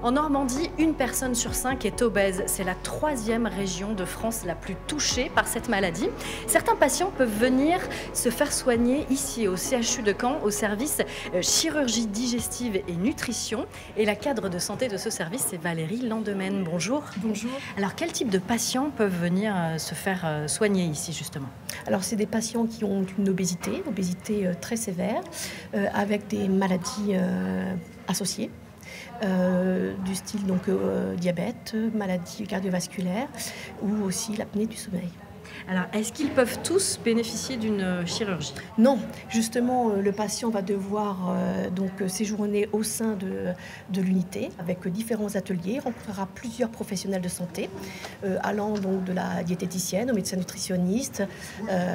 En Normandie, 1 personne sur 5 est obèse. C'est la 3e région de France la plus touchée par cette maladie. Certains patients peuvent venir se faire soigner ici au CHU de Caen, au service chirurgie digestive et nutrition. Et la cadre de santé de ce service, c'est Valérie Landemaine. Bonjour. Bonjour. Alors, quel type de patients peuvent venir se faire soigner ici, justement? Alors, c'est des patients qui ont une obésité très sévère, avec des maladies associées. Du style diabète, maladie cardiovasculaire ou aussi l'apnée du sommeil. Alors, est-ce qu'ils peuvent tous bénéficier d'une chirurgie? Non, justement, le patient va devoir séjourner au sein de l'unité avec différents ateliers. Il rencontrera plusieurs professionnels de santé, allant donc de la diététicienne au médecin nutritionniste,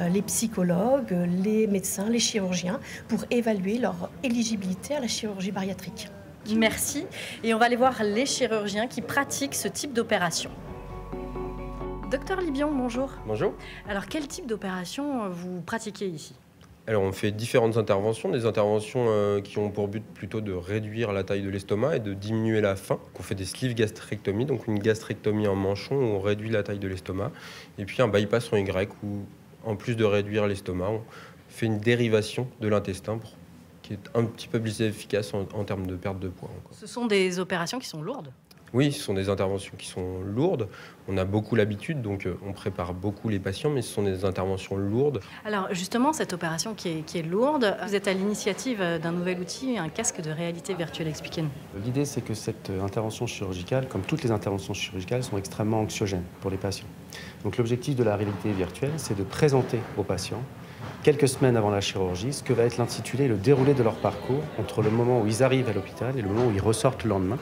les psychologues, les médecins, les chirurgiens, pour évaluer leur éligibilité à la chirurgie bariatrique. Merci. Et on va aller voir les chirurgiens qui pratiquent ce type d'opération. Docteur Libion, bonjour. Bonjour. Alors, quel type d'opération vous pratiquez ici? Alors, on fait différentes interventions, des interventions qui ont pour but plutôt de réduire la taille de l'estomac et de diminuer la faim. On fait des sleeve gastrectomies, donc une gastrectomie en manchon où on réduit la taille de l'estomac. Et puis un bypass en Y où, en plus de réduire l'estomac, on fait une dérivation de l'intestin qui est un petit peu plus efficace en termes de perte de poids. Ce sont des opérations qui sont lourdes? Oui, ce sont des interventions qui sont lourdes. On a beaucoup l'habitude, donc on prépare beaucoup les patients, mais ce sont des interventions lourdes. Alors justement, cette opération qui est lourde, vous êtes à l'initiative d'un nouvel outil, un casque de réalité virtuelle. Expliquez-nous. L'idée, c'est que cette intervention chirurgicale, comme toutes les interventions chirurgicales, sont extrêmement anxiogènes pour les patients. Donc l'objectif de la réalité virtuelle, c'est de présenter aux patients quelques semaines avant la chirurgie, ce que va être l'intitulé, le déroulé de leur parcours entre le moment où ils arrivent à l'hôpital et le moment où ils ressortent le lendemain,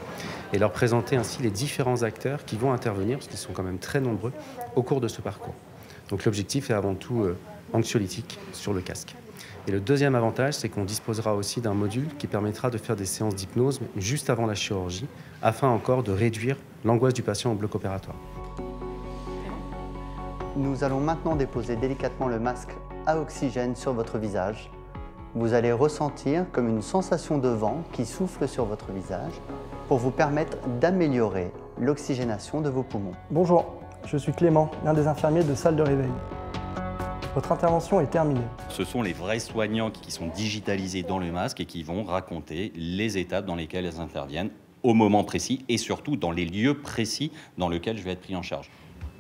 et leur présenter ainsi les différents acteurs qui vont intervenir, parce qu'ils sont quand même très nombreux, au cours de ce parcours. Donc l'objectif est avant tout anxiolytique sur le casque. Et le deuxième avantage, c'est qu'on disposera aussi d'un module qui permettra de faire des séances d'hypnose juste avant la chirurgie, afin encore de réduire l'angoisse du patient au bloc opératoire. Nous allons maintenant déposer délicatement le masque à oxygène sur votre visage. Vous allez ressentir comme une sensation de vent qui souffle sur votre visage pour vous permettre d'améliorer l'oxygénation de vos poumons. Bonjour, je suis Clément, l'un des infirmiers de salle de réveil. Votre intervention est terminée. Ce sont les vrais soignants qui sont digitalisés dans le masque et qui vont raconter les étapes dans lesquelles elles interviennent au moment précis et surtout dans les lieux précis dans lesquels je vais être pris en charge.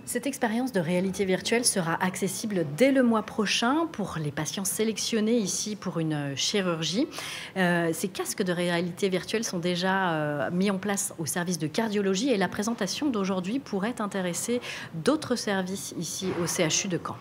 Cette expérience de réalité virtuelle sera accessible dès le mois prochain pour les patients sélectionnés ici pour une chirurgie. Ces casques de réalité virtuelle sont déjà mis en place au service de cardiologie et la présentation d'aujourd'hui pourrait intéresser d'autres services ici au CHU de Caen.